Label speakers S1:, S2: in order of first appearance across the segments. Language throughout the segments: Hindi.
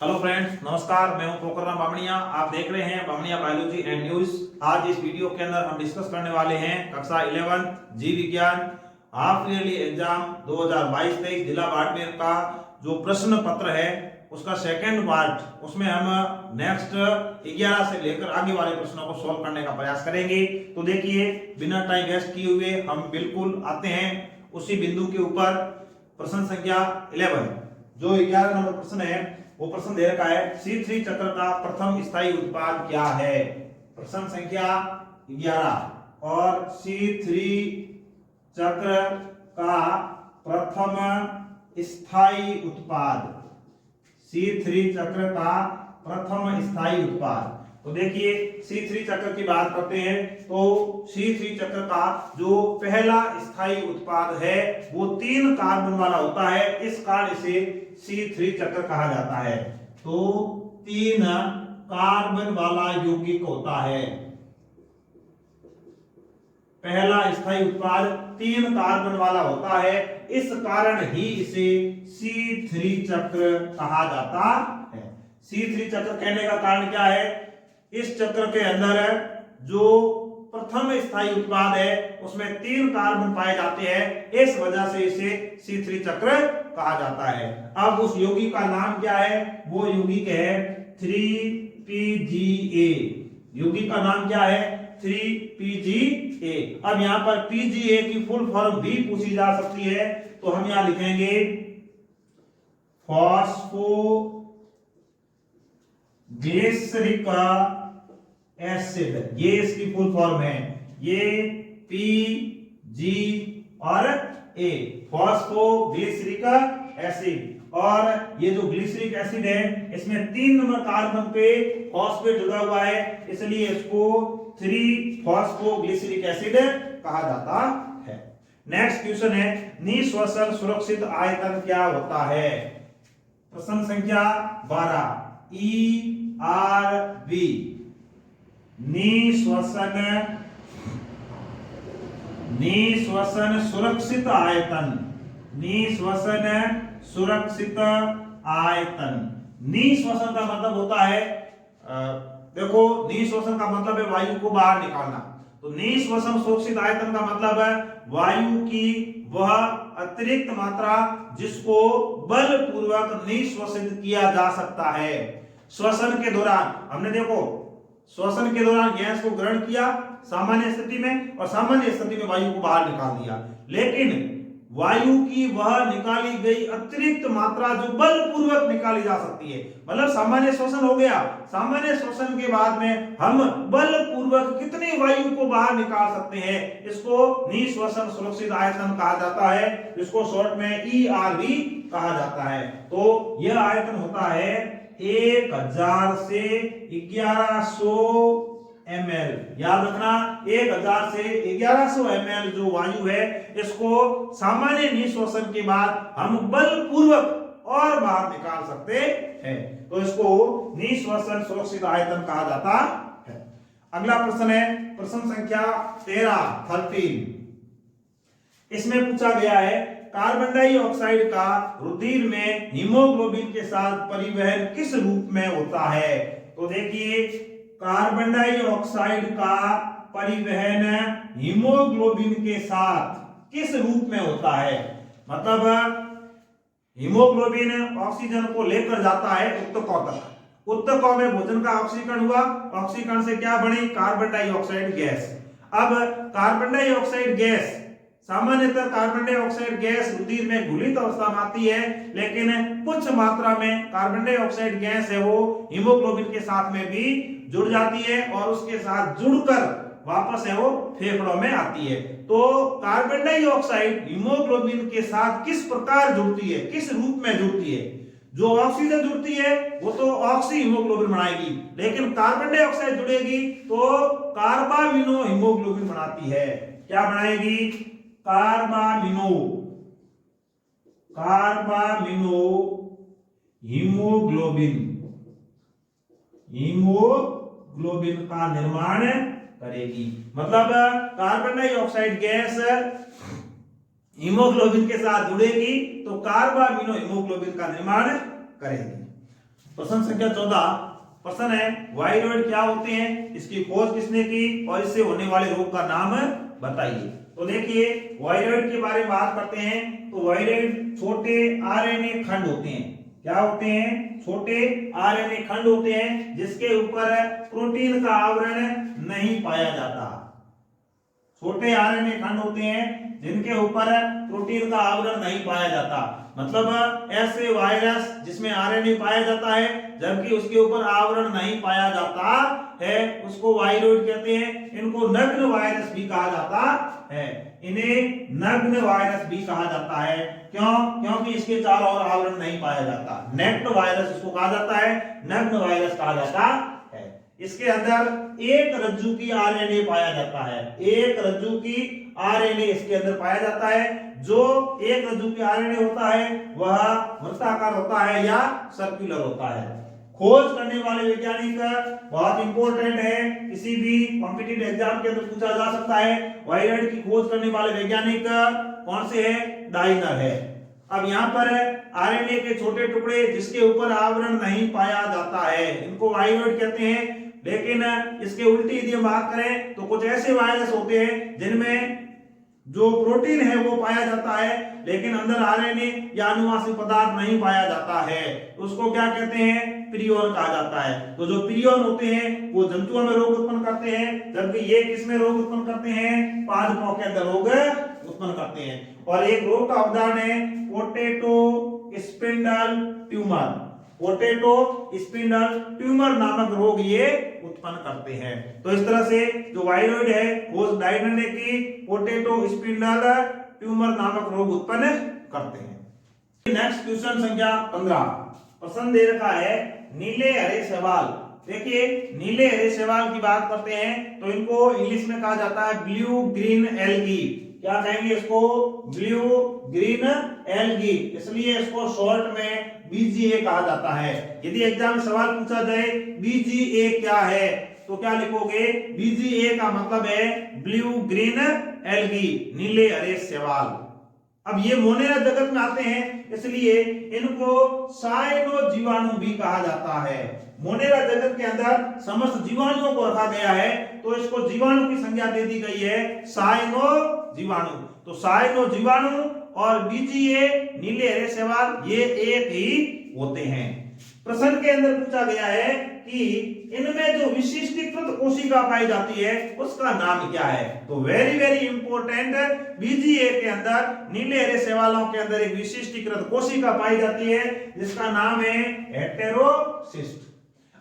S1: हेलो फ्रेंड्स, नमस्कार। मैं हूं पोखरराम बामणिया। आप देख रहे हैं बामणिया बायोलॉजी एंड न्यूज। आज इस वीडियो के अंदर हम डिस्कस करने वाले हैं कक्षा 11 जीव विज्ञान हाफ ईयरली एग्जाम 2022-23 जिला बाड़मेर का जो प्रश्न पत्र है उसका सेकंड पार्ट, उसमें हम नेक्स्ट 11 से लेकर आगे वाले प्रश्नों को सॉल्व करने का प्रयास करेंगे। तो देखिए, बिना टाइम वेस्ट किए हुए हम बिल्कुल आते हैं उसी बिंदु के ऊपर। प्रश्न संख्या 11, जो 11 नंबर प्रश्न है वो प्रश्न दे रखा है, C3 चक्र का प्रथम स्थायी उत्पाद क्या है। प्रश्न संख्या 11 और C3 चक्र का प्रथम स्थायी उत्पाद, C3 चक्र का प्रथम स्थायी उत्पाद। तो देखिए, C3 चक्र की बात करते हैं तो C3 चक्र का जो पहला स्थायी उत्पाद है वो 3 कार्बन वाला होता है। इस कारण इसे C3 चक्र कहा जाता है। तो 3 कार्बन वाला यौगिक होता है। पहला स्थायी उत्पाद 3 कार्बन वाला होता है, इस कारण ही इसे C3 चक्र कहा जाता है। C3 चक्र कहने का कारण क्या है? इस चक्र के अंदर जो प्रथम स्थायी उत्पाद है उसमें 3 कार्बन पाए जाते हैं, इस वजह से इसे C3 चक्र कहा जाता है। अब उस यौगिक का नाम क्या है? वो यौगिक है 3PGA। यौगिक का नाम क्या है? 3PGA। अब यहां पर PGA की फुल फॉर्म भी पूछी जा सकती है, तो हम यहां लिखेंगे फॉस्फो ग्लिसरिक एसिड। ये इसकी फुल फॉर्म है। ये PG और A, फॉस्फो ग्लिसरिक एसिड। और ये जो ग्लिसरिक एसिड है इसमें 3 नंबर कार्बन पे फॉस्फेट जुड़ा हुआ है, इसलिए इसको 3 फॉस्फो ग्लिसरिक एसिड कहा जाता है। नेक्स्ट क्वेश्चन है, निःश्वसन सुरक्षित आयतन क्या होता है। प्रश्न संख्या 12, ERV। निःश्वसन सुरक्षित आयतन। निःश्वसन सुरक्षित आयतन। निःश्वसन का मतलब होता है, देखो, निःश्वसन का मतलब है वायु को बाहर निकालना। तो निःश्वसन सुरक्षित आयतन का मतलब है वायु की वह अतिरिक्त मात्रा जिसको बलपूर्वक निःश्वसित किया जा सकता है। श्वसन के दौरान हमने देखो, श्वसन के दौरान गैस को ग्रहण किया सामान्य स्थिति में, और सामान्य स्थिति में वायु को बाहर निकाल दिया, लेकिन वायु की वह निकाली गई अतिरिक्त मात्रा जो बलपूर्वक निकाली जा सकती है, मतलब सामान्य श्वसन हो गया, सामान्य श्वसन के बाद में हम बलपूर्वक कितनी वायु को बाहर निकाल सकते हैं, इसको निःश्वसन सुरक्षित आयतन कहा जाता है, जिसको शॉर्ट में ERV कहा जाता है। तो यह आयतन होता है 1000 से 1100 ml। याद रखना, 1000 से 1100 ml जो वायु है इसको सामान्य निःश्वसन के बाद हम बलपूर्वक और बाहर निकाल सकते हैं, तो इसको निःश्वसन सुरक्षित आयतन कहा जाता है। अगला प्रश्न है प्रश्न संख्या 13। इसमें पूछा गया है, कार्बन डाइऑक्साइड का रुधिर में हीमोग्लोबिन के साथ परिवहन किस रूप में होता है। तो देखिए, कार्बन डाइऑक्साइड का परिवहन हीमोग्लोबिन के साथ किस रूप में होता है। मतलब हीमोग्लोबिन ऑक्सीजन को लेकर जाता है ऊतकों तक। ऊतकों में भोजन का ऑक्सीकरण हुआ, ऑक्सीकरण से क्या बनी? Carbon dioxide gas. अब कार्बन डाइऑक्साइड गैस, सामान्यतः कार्बन डाइऑक्साइड गैस रुधिर में घुलित अवस्था में आती है, लेकिन कुछ मात्रा में कार्बन डाइऑक्साइड गैस है वो हीमोग्लोबिन के साथ में भी जुड़ जाती है, और उसके साथ जुड़कर वापस है वो फेफड़ों में आती है। तो कार्बन डाइऑक्साइड हीमोग्लोबिन के साथ किस प्रकार जुड़ती है, किस रूप में जुड़ती है? जो ऑक्सीजन जुड़ती है वो तो ऑक्सी हीमोग्लोबिन बनाएगी, लेकिन कार्बन डाइऑक्साइड जुड़ेगी तो कार्बामिनो हीमोग्लोबिन बनाती है। क्या बनाएगी? कार्बामिनो हीमोग्लोबिन का निर्माण करेगी। मतलब कार्बन डाइऑक्साइड गैस हीमोग्लोबिन के साथ जुड़ेगी तो कार्बामिनो हीमोग्लोबिन का निर्माण करेगी। प्रश्न संख्या 14 प्रश्न है वायरॉइड क्या होते हैं, इसकी खोज किसने की और इससे होने वाले रोग का नाम बताइए। तो देखिए वायरॉइड के बारे में बात करते हैं तो वायरॉइड छोटे आरएनए खंड होते हैं। क्या होते हैं? छोटे आरएनए खंड होते हैं जिसके ऊपर प्रोटीन का आवरण नहीं पाया जाता। छोटे आरएनए खंड होते हैं जिनके ऊपर प्रोटीन का आवरण नहीं पाया जाता। मतलब ऐसे वायरस जिसमें आरएनए पाया जाता है जबकि उसके ऊपर आवरण नहीं पाया जाता है उसको वायरॉइड कहते हैं। इनको नग्न वायरस भी कहा जाता है। इन्हें नग्न वायरस भी कहा जाता है। क्यों? क्योंकि इसके चारों ओर आवरण नहीं पाया जाता। नेक्ड वायरस इसको कहा जाता है, नग्न वायरस कहा जाता है। इसके अंदर एक रज्जु की आरएनए पाया जाता है। एक रज्जु की आरएनए इसके अंदर पाया जाता है। जो एक रज्जु की आरएनए होता है वह वृत्ताकार होता है या सर्कुलर होता है। खोज करने वाले वैज्ञानिक बहुत इंपॉर्टेंट है, किसी भी कॉम्पिटिटिव एग्जाम के अंदर पूछा जा सकता है। वायरॉइड की खोज करने वाले वैज्ञानिक कौन से हैं? डाइनर है। अब यहाँ पर आरएनए के छोटे टुकड़े जिसके ऊपर आवरण नहीं पाया जाता है इनको वायरॉइड कहते हैं। लेकिन इसके उल्टी यदि हम बात करें तो कुछ ऐसे वायरस होते हैं जिनमें जो प्रोटीन है वो पाया जाता है लेकिन अंदर आरएनए या अनुवांशिक पदार्थ नहीं पाया जाता है। उसको क्या कहते हैं? प्रियन कहा जाता है। तो जो प्रियन होते हैं वो जंतुओं में रोग उत्पन्न करते हैं जबकि ये किसमें रोग उत्पन्न करते हैं? पादपों के अंदर रोग उत्पन्न करते हैं। और एक रोग का उदाहरण है potato spindle tumour. Potato spindle tumour नामक रोग ये उत्पन्न करते हैं। तो इस तरह से जो वायरॉइड है खोज डाइनर ने की, पोटैटो स्पिंडल ट्यूमर नामक रोग उत्पन्न करते हैं। नेक्स्ट क्वेश्चन संख्या 15 प्रश्न दे रखा है नीले हरे शैवाल। देखिए नीले हरे शैवाल की बात करते हैं तो इनको इंग्लिश में कहा जाता है ब्लू ग्रीन एल्गी। क्या कहेंगे इसको? Blue green algae. इसलिए इसको शॉर्ट में बीजीए कहा जाता है। यदि एग्जाम में सवाल पूछा जाए बीजीए क्या है तो क्या लिखोगे? बीजीए का मतलब है ब्लू ग्रीन एल्गी, नीले हरे शैवाल। अब ये मोनेरा जगत में आते हैं इसलिए इनको साइनो जीवाणु भी कहा जाता है। मोनेरा जगत के अंदर समस्त जीवाणुओं को रखा गया है तो इसको जीवाणु की संज्ञा दे दी गई है साइनो जीवाणु। तो साइनो जीवाणु और बीजीए नीले हरे शैवाल ये एक ही होते हैं। प्रश्न के अंदर पूछा गया है कि इनमें जो विशिष्टीकृत कोशिका पाई जाती है उसका नाम क्या है? तो वेरी वेरी इंपॉर्टेंट, बीजीए के अंदर नीले हरे शैवालों के अंदर एक विशिष्टीकृत कोशिका पाई जाती है जिसका नाम है हेटेरोसिस्ट।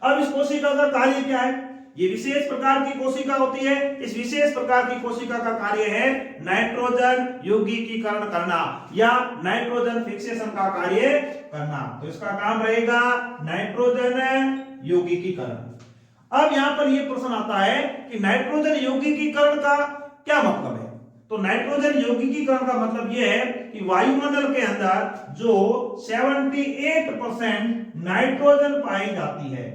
S1: अब इस कोशिका का कार्य क्या है? ये विशेष प्रकार की कोशिका होती है। इस विशेष प्रकार की कोशिका का कार्य है नाइट्रोजन यौगिकीकरण करना या नाइट्रोजन फिक्सेशन का कार्य करना। तो इसका काम रहेगा नाइट्रोजन यौगिकीकरण। अब यहां पर यह प्रश्न आता है कि नाइट्रोजन यौगिकीकरण का क्या मतलब है? तो नाइट्रोजन यौगिकीकरण का मतलब यह है कि वायुमंडल के अंदर जो 78% नाइट्रोजन पाई जाती है,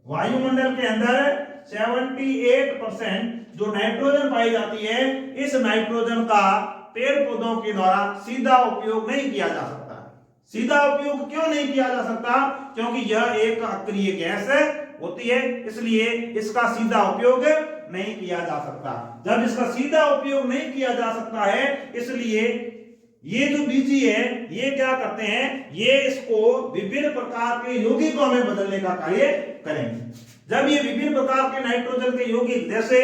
S1: वायुमंडल के अंदर 78% जो नाइट्रोजन पाई जाती है, इस नाइट्रोजन का पेड़ पौधों के द्वारा सीधा उपयोग नहीं किया जा सकता। सीधा उपयोग क्यों नहीं किया जा सकता? क्योंकि यह एक अक्रिय गैस होती है, इसलिए इसका सीधा उपयोग नहीं किया जा सकता। जब इसका सीधा उपयोग नहीं किया जा सकता है इसलिए ये जो बीजी है ये क्या करते हैं? ये इसको विभिन्न प्रकार के यौगिकों में बदलने का कार्य करेंगे। जब ये विभिन्न प्रकार के नाइट्रोजन के यौगिक जैसे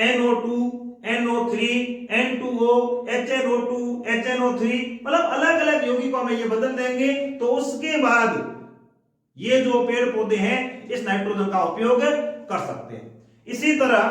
S1: NO2, NO3, N2O, HNO2, HNO3 मतलब अलग अलग यौगिकों में ये बदल देंगे तो उसके बाद ये जो पेड़ पौधे हैं इस नाइट्रोजन का उपयोग कर सकते हैं। इसी तरह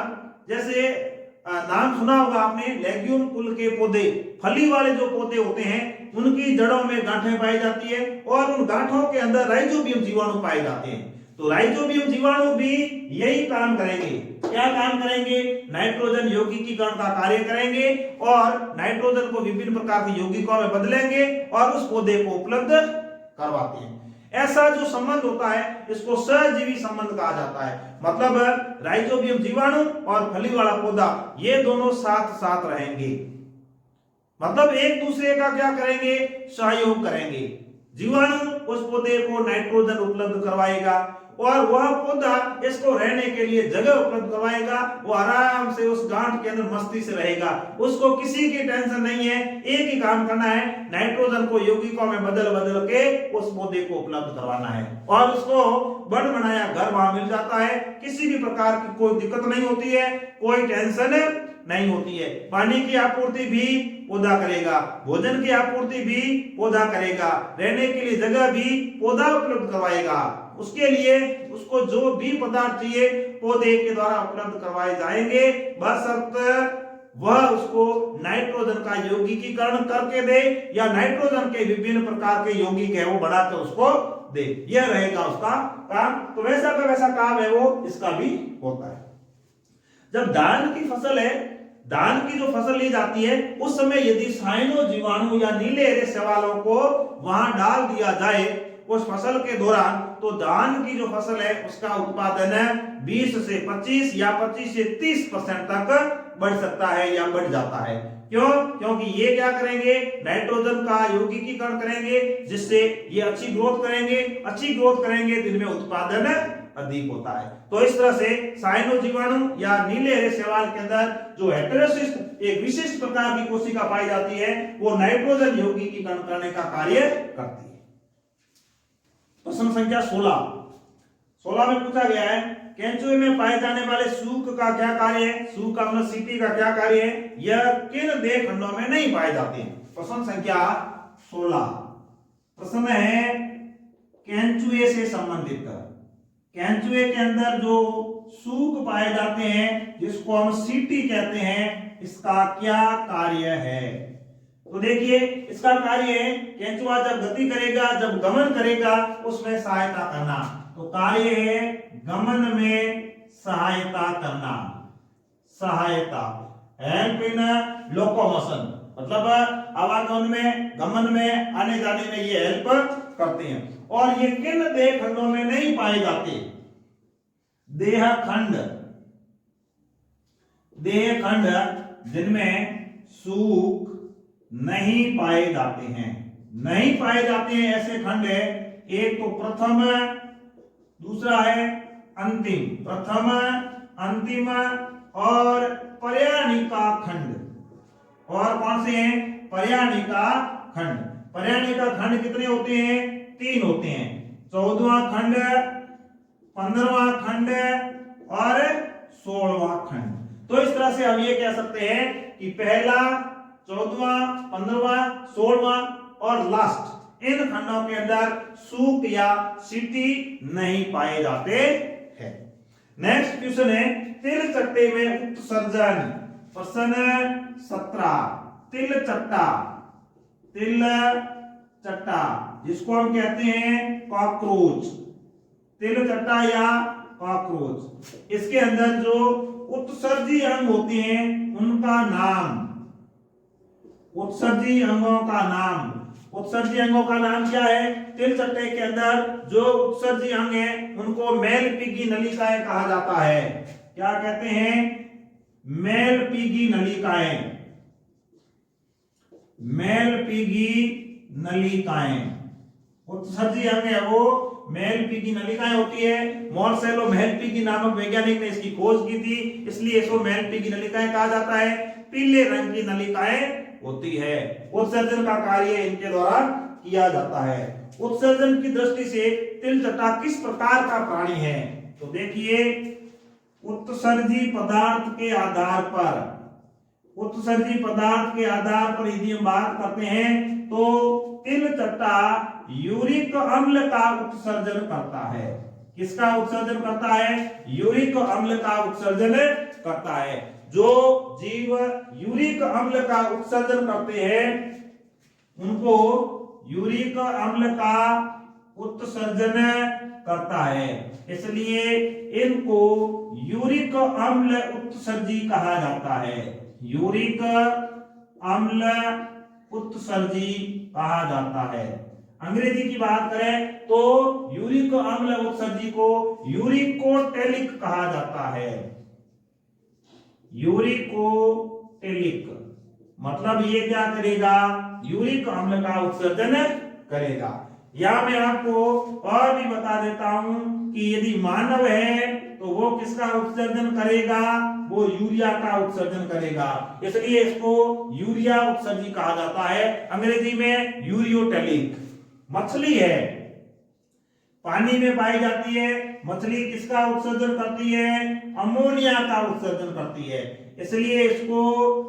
S1: जैसे नाम सुना होगा आपने लेग्यूम कुल के पौधे, फली वाले जो पौधे होते हैं उनकी जड़ों में गांठें पाई जाती है और उन गांठों के अंदर राइजोबियम जीवाणु पाए जाते हैं। तो राइजोबियम जीवाणु भी यही काम करेंगे। क्या काम करेंगे? नाइट्रोजन यौगिकीकरण का कार्य करेंगे और नाइट्रोजन को विभिन्न प्रकार के यौगिकों में बदलेंगे और उस पौधे को उपलब्ध करवाते हैं। ऐसा जो संबंध होता है इसको सहजीवी संबंध कहा जाता है। मतलब राइजोबियम जीवाणु और फली वाला पौधा ये दोनों साथ साथ रहेंगे, मतलब एक दूसरे का क्या करेंगे? सहयोग करेंगे। जीवाणु उस पौधे को नाइट्रोजन उपलब्ध करवाएगा और वह पौधा इसको रहने के लिए जगह उपलब्ध करवाएगा। वो आराम से उस गांठ के अंदर मस्ती से रहेगा, उसको किसी की टेंशन नहीं है। एक ही काम करना है, नाइट्रोजन को यौगिकों में बदल बदल के उस पौधे को उपलब्ध करवाना है और उसको बन बनाया घर वहां मिल जाता है। किसी भी प्रकार की कोई दिक्कत नहीं होती है, कोई टेंशन नहीं होती है। पानी की आपूर्ति भी पौधा करेगा, भोजन की आपूर्ति भी पौधा करेगा, रहने के लिए जगह भी पौधा उपलब्ध करवाएगा। उसके लिए उसको जो भी पदार्थ चाहिए पौधे के द्वारा उपलब्ध करवाए जाएंगे, बशर्ते वह उसको नाइट्रोजन का यौगिकीकरण करके दे या नाइट्रोजन के विभिन्न प्रकार के यौगिक है वो बढ़ाकर उसको दे। यह रहेगा उसका काम। तो वैसा का वैसा काम है वो इसका भी होता है। जब धान की फसल है, धान की जो फसल ली जाती है उस समय यदि साइनो जीवाणु या नीले हरे शैवालों को वहां डाल दिया जाए उस फसल के दौरान, तो धान की जो फसल है उसका उत्पादन 20 से 25 या 25 से 30% तक बढ़ सकता है या बढ़ जाता है। क्यों? क्योंकि ये क्या करेंगे, नाइट्रोजन का यौगिकीकरण करेंगे, जिससे ये अच्छी ग्रोथ करेंगे। अच्छी ग्रोथ करेंगे तो इनमें उत्पादन अधिक होता है। तो इस तरह से साइनो जीवाणु या नीले हरे शैवाल के अंदर जो हेटेरोसिस्ट एक विशिष्ट प्रकार की कोशिका पाई जाती है वो नाइट्रोजन यौगिकीकरण करने का कार्य करती है। प्रश्न संख्या 16 में पूछा गया है केंचुए में पाए जाने वाले सूक का क्या कार्य है, सूक का मतलब सीटी का क्या कार्य है, यह किन देह खंडों में नहीं पाए जाते हैं। प्रश्न संख्या 16 प्रश्न है केंचुए से संबंधित। केंचुए के अंदर जो सूक पाए जाते हैं जिसको हम सीटी कहते हैं, इसका क्या कार्य है। तो देखिए इसका कार्य है केंचुआ जब गति करेगा, जब गमन करेगा उसमें सहायता करना। तो कार्य है गमन में सहायता करना, सहायता, हेल्प इन लोकोमोशन, मतलब आवागमन में, गमन में, आने जाने में ये हेल्प करते हैं। और ये किन देह खंडों में नहीं पाए जाते, देह खंड, देह खंड जिनमें सूक नहीं पाए जाते हैं, नहीं पाए जाते हैं ऐसे खंड है, एक तो प्रथम, दूसरा है अंतिम, प्रथम, अंतिम और पर्यानिका खंड। और कौन से हैं, पर्यानिका खंड। पर्यानिका खंड कितने होते हैं, 3 होते हैं, 14वां खंड, 15वां खंड और 16वां खंड। तो इस तरह से हम ये कह सकते हैं कि पहला, 14वां, 15वां, 16वां और लास्ट इन खंडों के अंदर सूक या सीटी नहीं पाए जाते हैं। नेक्स्ट क्वेश्चन है तिल चट्टे में उत्सर्जन। प्रश्न 17 तिल चट्टा, तिल चट्टा जिसको हम कहते हैं कॉकरोच, तिल चट्टा या कॉकरोच, इसके अंदर जो उत्सर्जी अंग होते हैं उनका नाम, उत्सर्जी अंगों का नाम, उत्सर्जी अंगों का नाम क्या है। तिल चट्टे के अंदर जो उत्सर्जी अंग है उनको मेलपीगी नलिकाएं कहा जाता है। क्या कहते हैं, मेलपीगी नलिकाएं, मेलपीगी नलिकाएं। उत्सर्जी अंग है वो मेलपीगी नलिकाएं होती है। मॉर्सेलो मेलपीगी नामक वैज्ञानिक ने इसकी खोज की थी, इसलिए इसको मेलपीगी नलिकाएं कहा जाता है। पीले रंग की नलिकाएं होती है। उत्सर्जन का कार्य इनके द्वारा किया जाता है। उत्सर्जन की दृष्टि से तिल चट्टा किस प्रकार का प्राणी है। तो देखिए उत्सर्जी पदार्थ के आधार पर, उत्सर्जी पदार्थ के आधार पर यदि हम बात करते हैं तो तिल चट्टा यूरिक अम्ल का उत्सर्जन करता है। किसका उत्सर्जन करता है, यूरिक अम्ल का उत्सर्जन करता है। जो जीव यूरिक अम्ल का उत्सर्जन करते हैं उनको यूरिक अम्ल का उत्सर्जन करता है, इसलिए इनको यूरिक अम्ल उत्सर्जी कहा जाता है। यूरिक अम्ल उत्सर्जी कहा जाता है। अंग्रेजी की बात करें तो यूरिक अम्ल उत्सर्जी को यूरिकोटेलिक कहा जाता है। यूरिकोटेलिक मतलब ये क्या करेगा, यूरिक अम्ल का उत्सर्जन करेगा। या मैं आपको और भी बता देता हूं कि यदि मानव है तो वो किसका उत्सर्जन करेगा, वो यूरिया का उत्सर्जन करेगा, इसलिए इसको यूरिया उत्सर्जी कहा जाता है, अंग्रेजी में यूरियोटेलिक। मछली है, पानी में पाई जाती है, मछली किसका उत्सर्जन करती है, अमोनिया का उत्सर्जन करती है, इसलिए इसको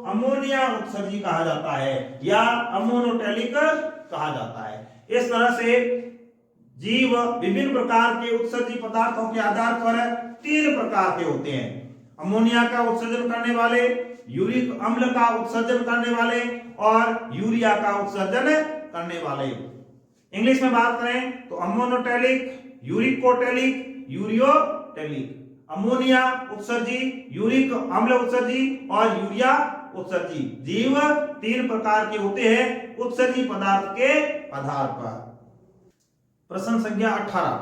S1: अमोनिया उत्सर्जी कहा जाता है या अमोनोटेलिक कहा जाता है। इस तरह से जीव विभिन्न प्रकार के उत्सर्जी पदार्थों के आधार पर 3 प्रकार के होते हैं, अमोनिया का उत्सर्जन करने वाले, यूरिक अम्ल का उत्सर्जन करने वाले और यूरिया का उत्सर्जन करने वाले। इंग्लिश में बात करें तो अमोनोटेलिक, यूरिकोटेलिक, यूरियोटेलिक। अमोनिया उत्सर्जी, यूरिक अम्ल उत्सर्जी और यूरिया उत्सर्जी। जीव 3 प्रकार के होते हैं उत्सर्जी पदार्थ के आधार पर। प्रश्न संख्या 18,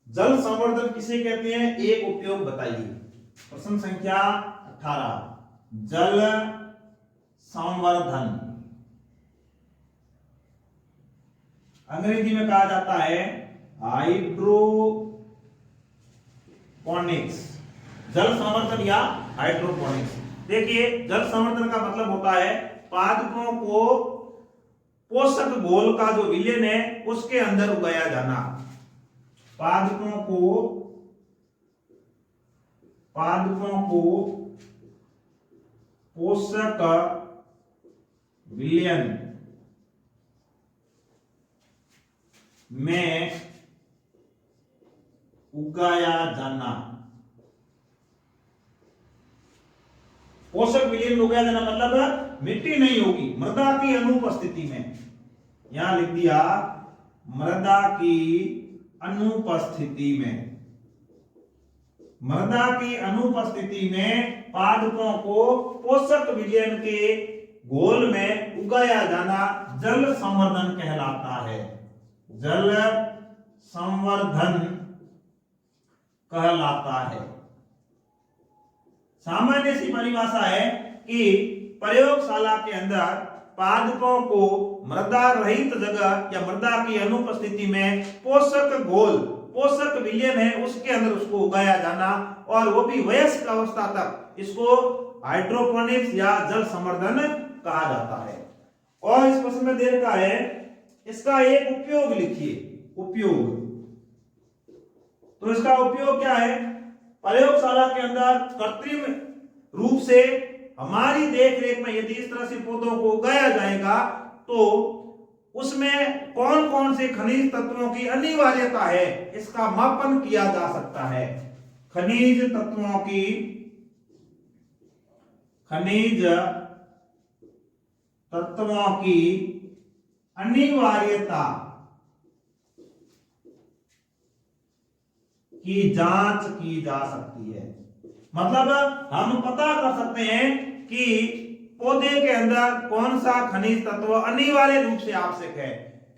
S1: जल संवर्धन किसे कहते हैं, एक उपयोग बताइए। प्रश्न संख्या 18, जल संवर्धन अंग्रेजी में कहा जाता है हाइड्रोपोनिक्स। जल संवर्धन या हाइड्रोपोनिक्स। देखिए, जल संवर्धन का मतलब होता है पादपों को पोषक घोल का जो विलयन है उसके अंदर उगाया जाना। पादपों को पोषक विलयन में उगाया जाना। पोषक विलयन में उगाया जाना मतलब मिट्टी नहीं होगी, मृदा की अनुपस्थिति में, यहां लिख दिया मृदा की अनुपस्थिति में। मृदा की अनुपस्थिति में पादपों को पोषक विलयन के घोल में उगाया जाना जल संवर्धन कहलाता है। जल संवर्धन कहलाता है। सामान्य सी परिभाषा है कि प्रयोगशाला के अंदर पादपों को मृदा रहित जगह या मृदा की अनुपस्थिति में पोषक घोल, पोषक विलयन है उसके अंदर उसको उगाया जाना और वो भी वयस्क अवस्था तक, इसको हाइड्रोपोनिक्स या जल संवर्धन कहा जाता है। और इस प्रश्न में दे रखा है इसका एक उपयोग लिखिए। उपयोग, तो इसका उपयोग क्या है, प्रयोगशाला के अंदर कृत्रिम रूप से हमारी देखरेख में यदि इस तरह से पौधों को उगाया जाएगा तो उसमें कौन कौन से खनिज तत्वों की अनिवार्यता है इसका मापन किया जा सकता है। खनिज तत्वों की अनिवार्यता की जांच की जा सकती है। मतलब हम पता कर सकते हैं कि पौधे के अंदर कौन सा खनिज तत्व अनिवार्य रूप से आवश्यक है,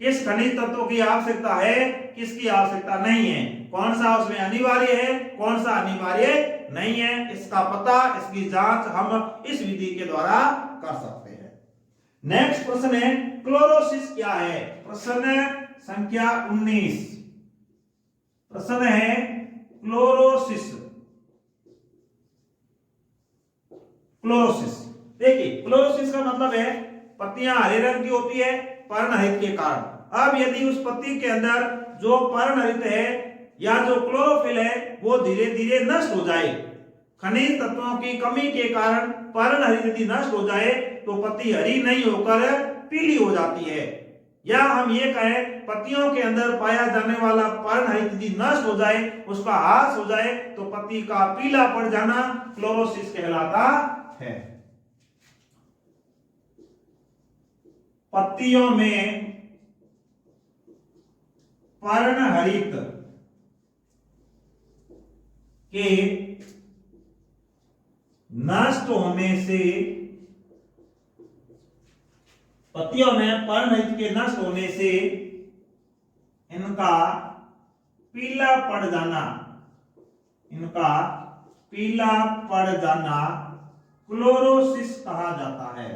S1: किस खनिज तत्व की आवश्यकता है, किसकी आवश्यकता नहीं है, कौन सा उसमें अनिवार्य है, कौन सा अनिवार्य नहीं है, इसका पता, इसकी जांच हम इस विधि के द्वारा कर सकते हैं। नेक्स्ट प्रश्न है क्लोरोसिस क्या है। प्रश्न संख्या 19, प्रश्न है क्लोरोसिस। क्लोरोसिस, देखिए क्लोरोसिस का मतलब है पत्तियां हरे रंग की होती है पर्णहरित के कारण। अब यदि उस पत्ती के अंदर जो पर्णहरित है या जो क्लोरोफिल है वो धीरे धीरे नष्ट हो जाए, खनिज तत्वों की कमी के कारण पर्णहरित यदि नष्ट हो जाए तो पत्ती हरी नहीं होकर पीली हो जाती है, या हम ये कहें पत्तियों के अंदर पाया जाने वाला पर्णहरित यदि नष्ट हो जाए, उसका ह्रास हो जाए तो पत्ती का पीला पड़ जाना क्लोरोसिस कहलाता है। पत्तियों में पर्णहरित के नष्ट होने से, पत्तियों में पर्णहरित के नष्ट होने से इनका पीला पड़ जाना, इनका पीला पड़ जाना क्लोरोसिस कहा जाता है।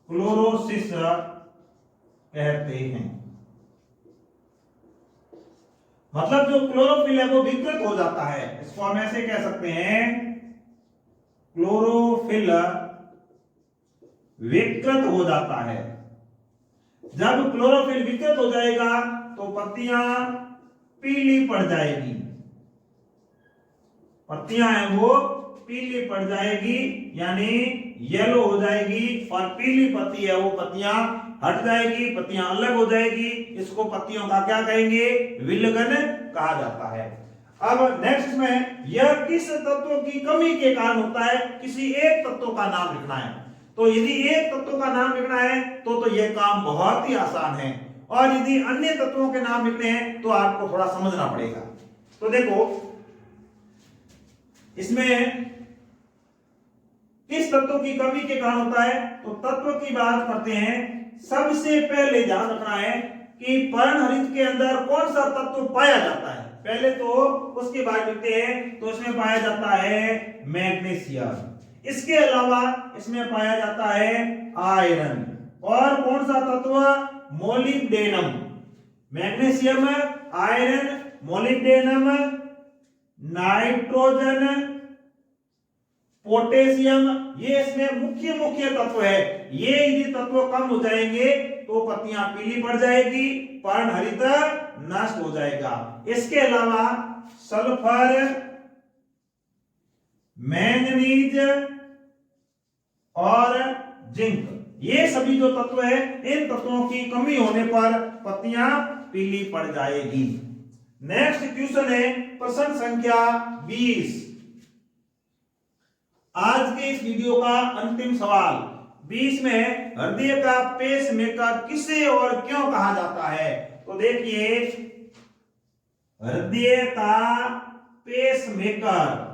S1: क्लोरोसिस कहते हैं। मतलब जो क्लोरोफिल है वो विकृत हो जाता है। इसको हम ऐसे कह सकते हैं, क्लोरोफिल विकृत हो जाता है। जब क्लोरोफिल विकृत हो जाएगा तो पत्तियां पीली पड़ जाएगी, पत्तियां हैं वो पीली पड़ जाएगी, यानी येलो हो जाएगी, और पीली पत्ती है वो पत्तियां हट जाएगी, पत्तियां अलग हो जाएगी। इसको पत्तियों का क्या कहेंगे, विलगन कहा जाता है। अब नेक्स्ट में, यह किस तत्व की कमी के कारण होता है, किसी एक तत्व का नाम लिखना है। तो यदि एक तत्व का नाम लिखना है तो यह काम बहुत ही आसान है, और यदि अन्य तत्वों के नाम लिखने हैं तो आपको थोड़ा समझना पड़ेगा। तो देखो इसमें किस तत्व की कमी के कारण होता है, तो तत्व की बात करते हैं। सबसे पहले ध्यान रखना है कि पर्णहरित के अंदर कौन सा तत्व पाया जाता है, पहले तो उसके बाद लिखते हैं। तो इसमें पाया जाता है मैग्नीशियम, इसके अलावा इसमें पाया जाता है आयरन, और कौन सा तत्व, molybdenum. Magnesium, iron, molybdenum, nitrogen, potassium, ये इसमें मुख्य मुख्य तत्व है। ये यदि तत्व कम हो जाएंगे तो पत्तियां पीली पड़ जाएगी, पर्णहरित नष्ट हो जाएगा। इसके अलावा सल्फर, मैंगनीज और जिंक, ये सभी जो तत्व है, इन तत्वों की कमी होने पर पत्तियां पीली पड़ जाएगी। नेक्स्ट क्वेश्चन है प्रश्न संख्या 20। आज के इस वीडियो का अंतिम सवाल 20 में, हृदय का पेस मेकर किसे और क्यों कहा जाता है। तो देखिए, हृदय का पेस मेकर,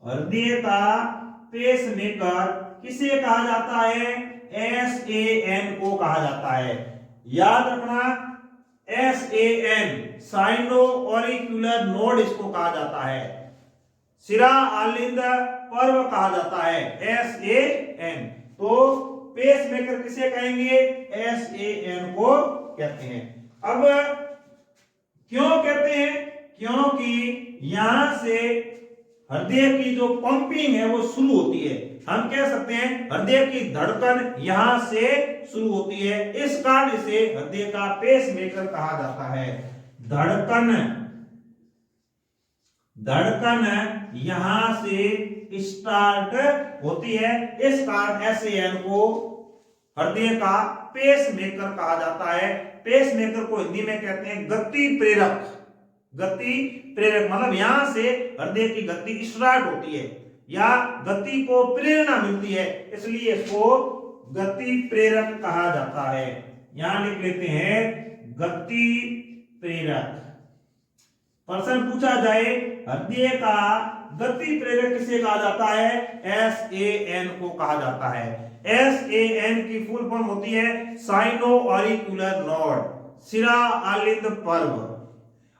S1: हृदय का पेस मेकर किसे कहा जाता है, SAN को कहा जाता है। याद रखना, SAN साइनो ऑरिक्यूलर नोड इसको कहा जाता है, सिरा आलिंद पर्व कहा जाता है, SAN। तो पेस मेकर किसे कहेंगे, SAN को कहते हैं। अब क्यों कहते हैं, क्योंकि यहां से हृदय की जो पंपिंग है वो शुरू होती है। हम कह सकते हैं हृदय की धड़कन यहां से शुरू होती है, इस कारण इसे हृदय का पेस मेकर कहा जाता है। धड़कन, धड़कन यहां से स्टार्ट होती है, इस कारण SAN को हृदय का पेस मेकर कहा जाता है। पेस मेकर को हिंदी में कहते हैं गति प्रेरक। गति प्रेरक मतलब यहां से हृदय की गति स्टार्ट होती है या गति को प्रेरणा मिलती है, इसलिए इसको गति प्रेरक कहा जाता है। यहां लिख लेते हैं गति प्रेरक। प्रश्न पूछा जाए हृदय का गति प्रेरक किसे कहा जाता है, SAN को कहा जाता है। SAN की फुल फॉर्म होती है साइनो ऑरिक्यूलर नोड, सिरा आलिंद पर्व।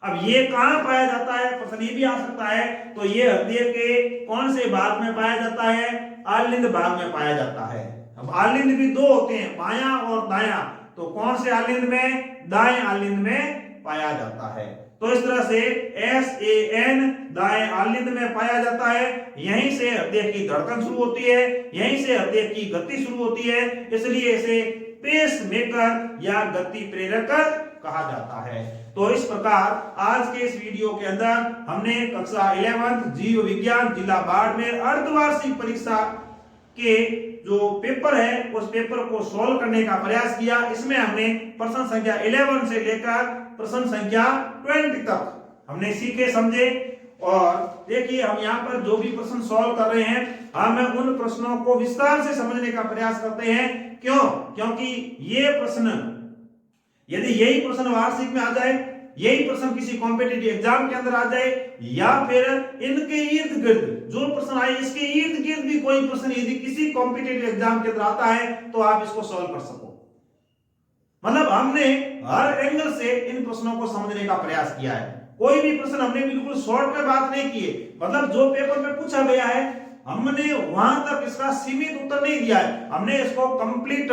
S1: अब ये कहां पाया जाता है, प्रश्न ये भी आ सकता है। तो ये हृदय के कौन से भाग में पाया जाता है, आलिंद भाग में पाया जाता है। अब आलिंद भी दो होते हैं, बायां और दायां। तो कौन से आलिंद में, दाएं आलिंद में पाया जाता है। तो इस तरह से SAN दाएं आलिंद में पाया जाता है। यहीं से हृदय की धड़कन शुरू होती है, यहीं से हृदय की गति शुरू होती है, इसलिए इसे पेस मेकर या गति प्रेरक कहा जाता है। तो इस प्रकार आज के इस वीडियो के अंदर हमने कक्षा 11 जीव विज्ञान जिला बाड़मेर अर्धवार्षिक परीक्षा के जो पेपर है उस पेपर को सॉल्व करने का प्रयास किया। इसमें हमने प्रश्न संख्या 11 से लेकर प्रश्न संख्या 20 तक हमने सीखे समझे। और देखिए, हम यहाँ पर जो भी प्रश्न सॉल्व कर रहे हैं, हम उन प्रश्नों को विस्तार से समझने का प्रयास करते हैं। क्यों? क्योंकि ये प्रश्न, यदि यही प्रश्न वार्षिक में आ जाए, यही प्रश्न किसी कॉम्पिटिटिव एग्जाम के अंदर आ जाए, या फिर इनके इर्द गिर्द जो प्रश्न आए इसके इर्द गिर्द भी कोई प्रश्न यदि किसी कॉम्पिटिटिव एग्जाम के अंदर आता है, तो आप इसको सॉल्व कर सको। मतलब हमने हर एंगल से इन प्रश्नों को समझने का प्रयास किया है। कोई भी प्रश्न हमने बिल्कुल शॉर्ट में बात नहीं की है। मतलब जो पेपर में पूछा गया है हमने वहां तक इसका सीमित उत्तर नहीं दिया है, हमने इसको कंप्लीट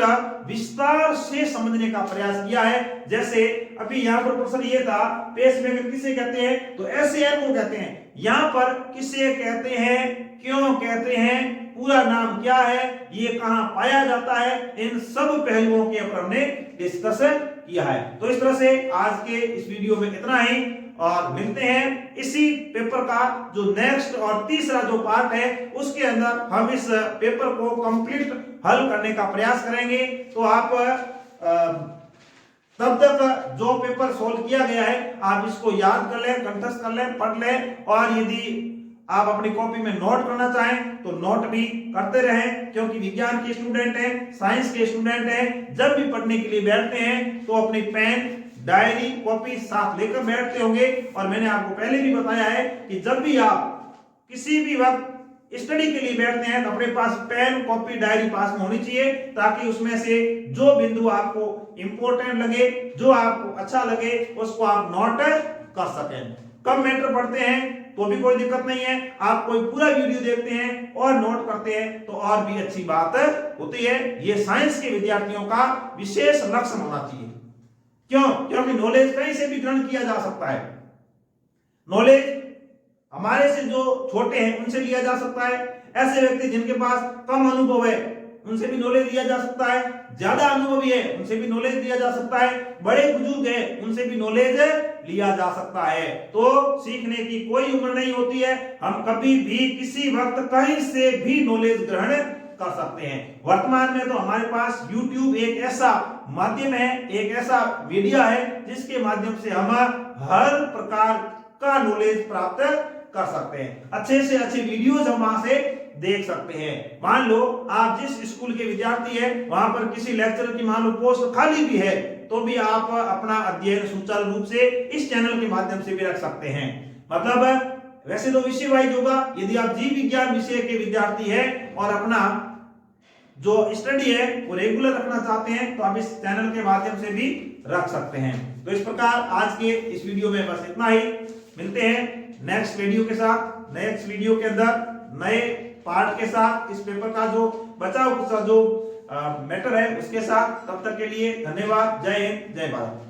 S1: विस्तार से समझने का प्रयास किया है। जैसे अभी यहाँ पर प्रश्न ये था, पेसमेकर किसे कहते हैं, तो एसएन को कहते हैं। यहाँ पर किसे कहते हैं, क्यों कहते हैं, पूरा नाम क्या है, ये कहां पाया जाता है, इन सब पहलुओं के ऊपर हमने डिस्कस किया है। तो इस तरह से आज के इस वीडियो में इतना ही, और मिलते हैं इसी पेपर का जो नेक्स्ट और तीसरा जो पार्ट है उसके अंदर हम इस पेपर को कंप्लीट हल करने का प्रयास करेंगे। तो आप तब तक जो पेपर सोल्व किया गया है आप इसको याद कर लें, कंठस्थ कर लें, पढ़ लें, और यदि आप अपनी कॉपी में नोट करना चाहें तो नोट भी करते रहें, क्योंकि विज्ञान के स्टूडेंट हैं, साइंस के स्टूडेंट हैं, जब भी पढ़ने के लिए बैठते हैं तो अपनी पेन, डायरी, कॉपी साथ लेकर बैठते होंगे। और मैंने आपको पहले भी बताया है कि जब भी आप किसी भी वक्त स्टडी के लिए बैठते हैं तो अपने पास पेन, कॉपी, डायरी पास में होनी चाहिए, ताकि उसमें से जो बिंदु आपको इंपॉर्टेंट लगे, जो आपको अच्छा लगे, उसको आप नोट कर सकें। कम मैटर पढ़ते हैं तो भी कोई दिक्कत नहीं है, आप कोई पूरा वीडियो देखते हैं और नोट करते हैं तो और भी अच्छी बात होती है। ये साइंस के विद्यार्थियों का विशेष लक्ष्य होना चाहिए। क्यों? क्योंकि नॉलेज कहीं से भी ग्रहण किया जा सकता है। नॉलेज हमारे से जो छोटे हैं उनसे लिया जा सकता है, ऐसे व्यक्ति जिनके पास कम अनुभव है उनसे भी नॉलेज लिया जा सकता है, ज्यादा अनुभवी है उनसे भी नॉलेज लिया जा सकता है, बड़े बुजुर्ग हैं उनसे भी नॉलेज लिया जा सकता है। तो सीखने की कोई उम्र नहीं होती है, हम कभी भी किसी वक्त कहीं से भी नॉलेज ग्रहण कर सकते हैं। वर्तमान में तो हमारे पास YouTube एक ऐसा माध्यम है, एक ऐसा मीडिया है जिसके माध्यम से हम हर प्रकार का नॉलेज प्राप्त कर सकते हैं। अच्छे से अच्छे वीडियोज हम वहां से देख सकते हैं। मान लो आप जिस स्कूल के विद्यार्थी हैं वहां पर किसी लेक्चरर की मान लो पोस्ट खाली भी है तो भी आप अपना अध्ययन सुचारू रूप से इस चैनल के माध्यम से भी रख सकते हैं। मतलब वैसे तो विषय वाइज होगा, यदि आप जीव विज्ञान विषय के विद्यार्थी हैं और अपना जो स्टडी है वो रेगुलर रखना चाहते हैं तो आप इस चैनल के माध्यम से भी रख सकते हैं। तो इस प्रकार आज के इस वीडियो में बस इतना ही। मिलते हैं नेक्स्ट वीडियो के साथ, नेक्स्ट वीडियो के अंदर नए पार्ट के साथ, इस पेपर का जो बचा हुआ जो मैटर है उसके साथ। तब तक के लिए धन्यवाद। जय हिंद, जय भारत।